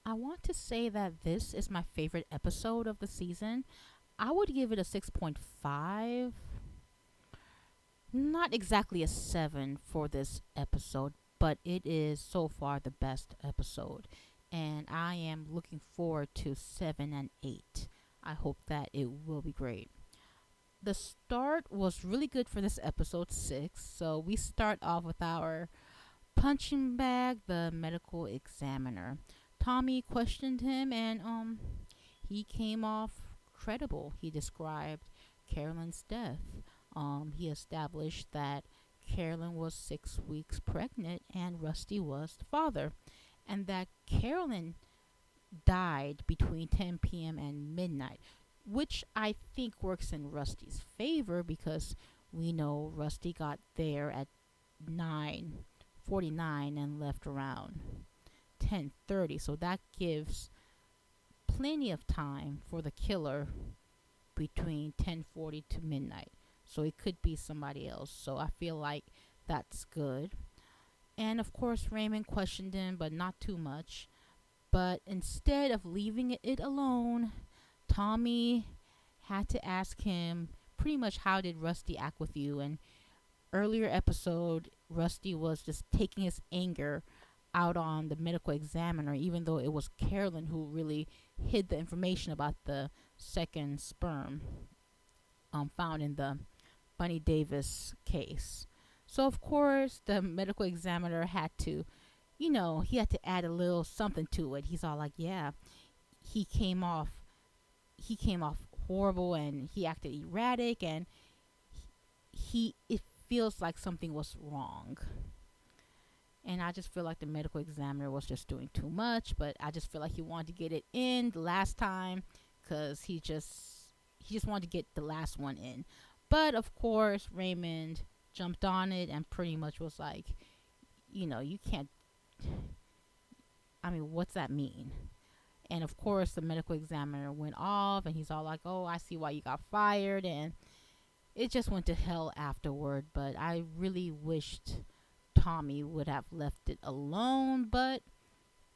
I want to say that this is my favorite episode of the season. I would give it a 6.5. Not exactly a 7 for this episode, but it is so far the best episode. And I am looking forward to 7 and 8. I hope that it will be great. The start was really good for this episode 6. So we start off with our punching bag, the medical examiner. Tommy questioned him and he came off credible. He described Carolyn's death. He established that Carolyn was 6 weeks pregnant and Rusty was the father, and that Carolyn died between 10 p.m. and midnight, which I think works in Rusty's favor because we know Rusty got there at 9:49 and left around 10:30, so that gives plenty of time for the killer between 10:40 to midnight. So it could be somebody else. So I feel like that's good. And of course, Raymond questioned him, but not too much. But instead of leaving it alone, Tommy had to ask him pretty much, how did Rusty act with you? And earlier episode, Rusty was just taking his anger out on the medical examiner, even though it was Carolyn who really hid the information about the second sperm found in the Bunny Davis case. So, of course, the medical examiner had to, he had to add a little something to it. He's all like, yeah, he came off, he came off horrible and he acted erratic and it feels like something was wrong. And I just feel like the medical examiner was just doing too much, but I just feel like he wanted to get it in the last time because he just wanted to get the last one in. But of course, Raymond jumped on it and pretty much was like, you can't. I mean, what's that mean? And of course, the medical examiner went off and he's all like, oh, I see why you got fired. And it just went to hell afterward. But I really wished Tommy would have left it alone. But,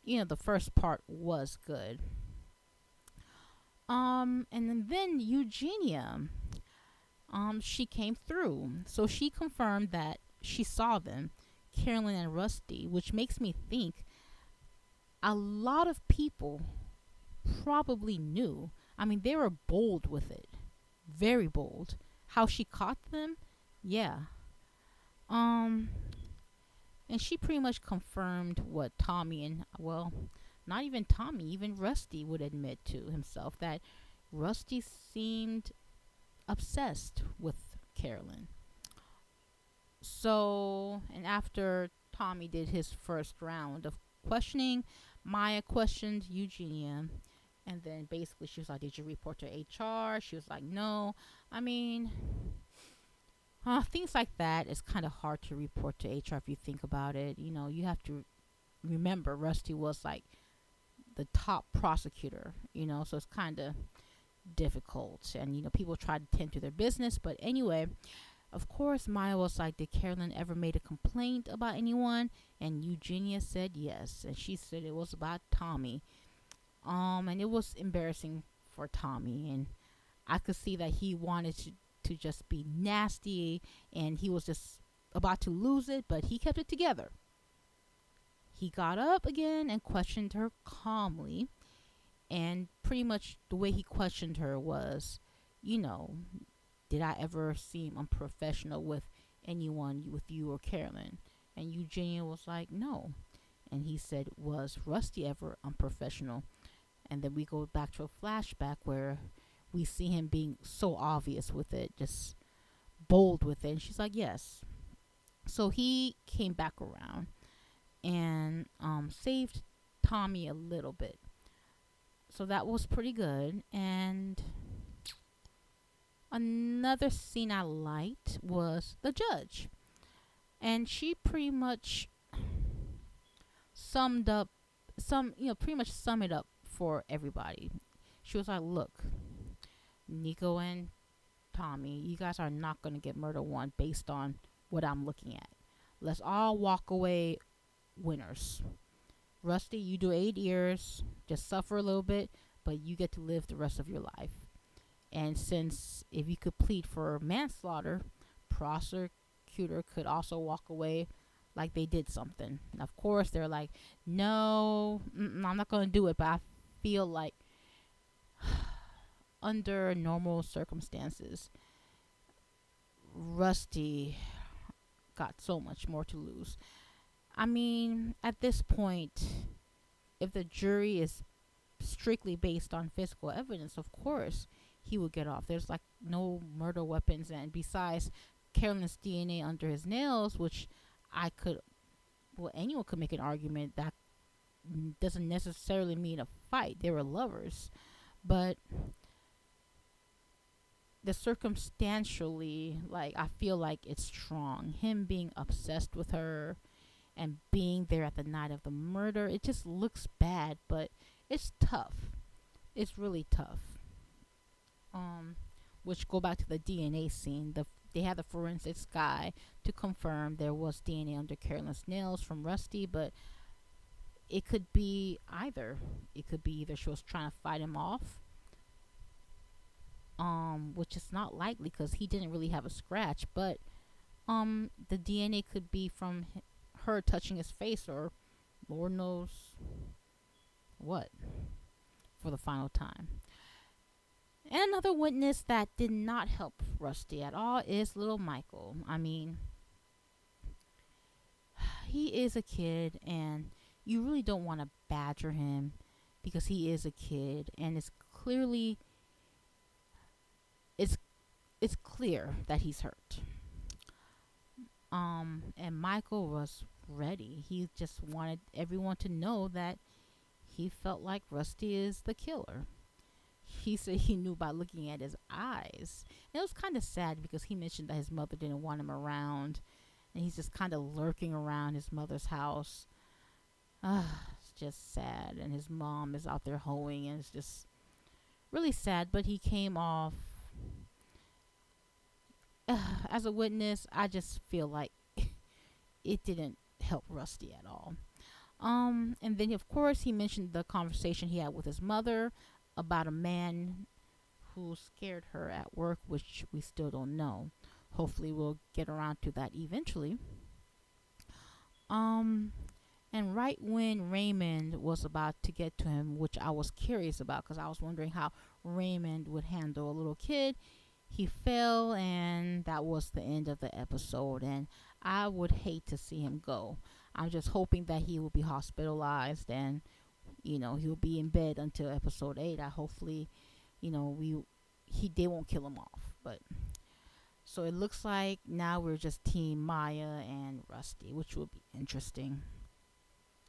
the first part was good. And then Eugenia, she came through. So she confirmed that she saw them, Carolyn and Rusty, which makes me think a lot of people probably knew. I mean, they were bold with it. Very bold. How she caught them? Yeah. Um, and she pretty much confirmed what Tommy and, well, not even Tommy, even Rusty would admit to himself that Rusty seemed obsessed with Carolyn. So, and after Tommy did his first round of questioning, Maya questioned Eugenia. And then basically she was like, did you report to HR? She was like, no. I mean, things like that is kind of hard to report to HR if you think about it. You have to remember Rusty was like the top prosecutor, so it's kind of difficult. And, people try to tend to their business. But anyway, of course, Maya was like, did Carolyn ever made a complaint about anyone? And Eugenia said yes. And she said it was about Tommy. And it was embarrassing for Tommy. And I could see that he wanted to just be nasty. And he was just about to lose it, but he kept it together. He got up again and questioned her calmly. And pretty much the way he questioned her was, you know, did I ever seem unprofessional with anyone, with you or Carolyn? And Eugenia was like, no. And he said, was Rusty ever unprofessional? And then we go back to a flashback where we see him being so obvious with it, just bold with it. And she's like, yes. So he came back around and saved Tommy a little bit. So that was pretty good. And another scene I liked was the judge. And she pretty much summed up pretty much sum it up for everybody. She was like, look, Nico and Tommy, you guys are not going to get murder one based on what I'm looking at. Let's all walk away winners. Rusty, you do 8 years, just suffer a little bit, but you get to live the rest of your life. And since if you could plead for manslaughter, prosecutor could also walk away like they did something. Of course, they're like, no, I'm not going to do it, but I feel like under normal circumstances, Rusty got so much more to lose. I mean, at this point, if the jury is strictly based on physical evidence, of course he would get off. There's like no murder weapons, and besides Carolyn's DNA under his nails, which I could, well, anyone could make an argument that doesn't necessarily mean a fight. They were lovers, but the circumstantially, like I feel like it's strong. Him being obsessed with her and being there at the night of the murder, it just looks bad, but it's tough. It's really tough. Um, which go back to the DNA scene. They had the forensics guy to confirm there was DNA under Carolyn's nails from Rusty, but it could be either. It could be either she was trying to fight him off, which is not likely because he didn't really have a scratch, but the DNA could be from her touching his face, or Lord knows what, for the final time. And another witness that did not help Rusty at all is little Michael. I mean, he is a kid, and you really don't want to badger him because he is a kid, and it's clearly it's it's clear that he's hurt. And Michael was ready. He just wanted everyone to know that he felt like Rusty is the killer. He said he knew by looking at his eyes. And it was kind of sad because he mentioned that his mother didn't want him around, and he's just kind of lurking around his mother's house. It's just sad. And his mom is out there hoeing, and it's just really sad. But he came off as a witness. I just feel like it didn't help Rusty at all. And then of course he mentioned the conversation he had with his mother about a man who scared her at work, which we still don't know. Hopefully we'll get around to that eventually. Um, and right when Raymond was about to get to him, which I was curious about because I was wondering how Raymond would handle a little kid, he fell, and that was the end of the episode. And I would hate to see him go. I'm just hoping that he will be hospitalized, and he'll be in bed until episode 8. I hopefully, they won't kill him off. But so it looks like now we're just team Maya and Rusty, which will be interesting.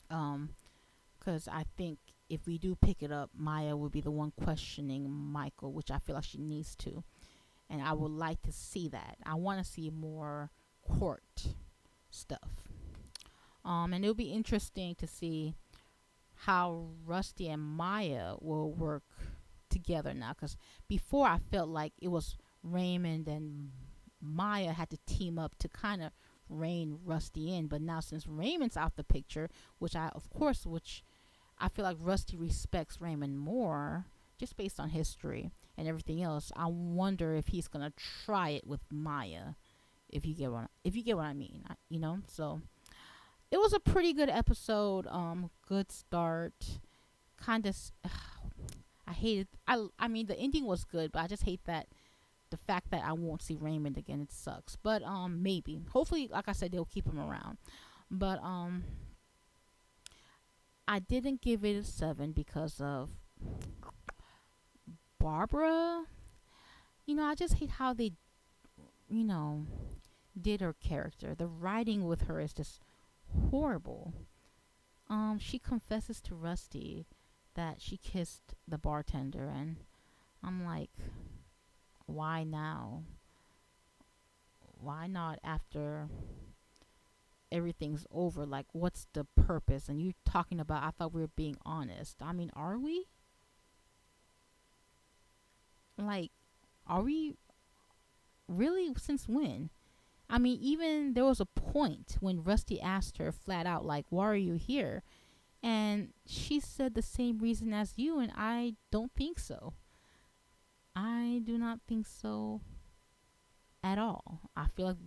Because I think if we do pick it up, Maya will be the one questioning Michael, which I feel like she needs to, and I would like to see that. I want to see more court stuff. And it'll be interesting to see how Rusty and Maya will work together now. Because before I felt like it was Raymond and Maya had to team up to kind of rein Rusty in. But now since Raymond's out the picture, which I feel like Rusty respects Raymond more, just based on history and everything else. I wonder if he's gonna try it with Maya, if you get what I mean, So it was a pretty good episode. Good start. Kind of. I hated. I mean, the ending was good, but I just hate that the fact that I won't see Raymond again. It sucks. But maybe, hopefully, like I said, they'll keep him around. But I didn't give it a 7 because of Barbara. I just hate how they, did her character. The writing with her is just horrible. She confesses to Rusty that she kissed the bartender, and I'm like, why now? Why not after everything's over? Like, what's the purpose? And you talking about, I thought we were being honest. I mean, are we? Like, are we really? Since when? I mean, even there was a point when Rusty asked her flat out, like, why are you here? And she said the same reason as you, and I don't think so. I do not think so at all. I feel like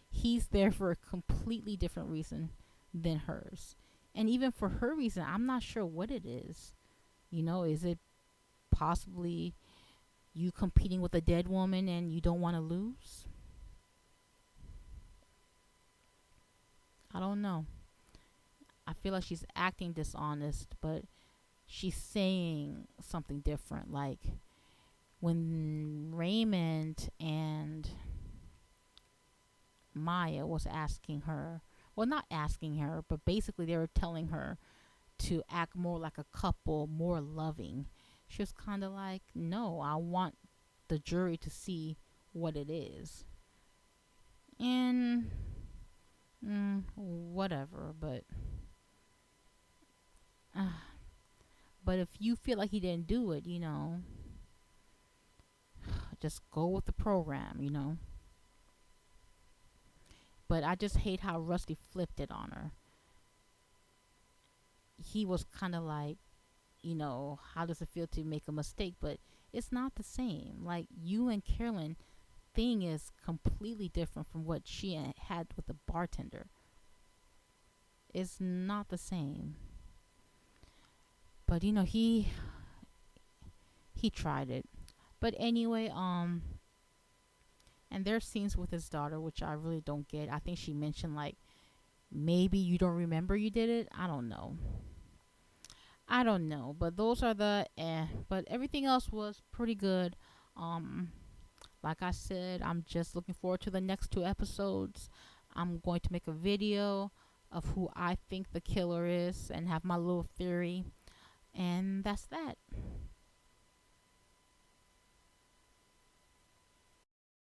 he's there for a completely different reason than hers. And even for her reason, I'm not sure what it is. Is it possibly you competing with a dead woman and you don't want to lose? I don't know. I feel like she's acting dishonest, but she's saying something different. Like when Raymond and Maya was asking her, well, not asking her, but basically they were telling her to act more like a couple, more loving. She was kind of like, no, I want the jury to see what it is. And whatever, uh, but if you feel like he didn't do it, just go with the program. But I just hate how Rusty flipped it on her. He was kind of like, how does it feel to make a mistake? But it's not the same. Like, you and Carolyn thing is completely different from what she had with the bartender. It's not the same. But he tried it. But anyway, and there's scenes with his daughter which I really don't get. I think she mentioned like maybe you don't remember you did it. I don't know. I don't know, but those are the but everything else was pretty good. Um like I said, I'm just looking forward to the next two episodes. I'm going to make a video of who I think the killer is and have my little theory. And that's that.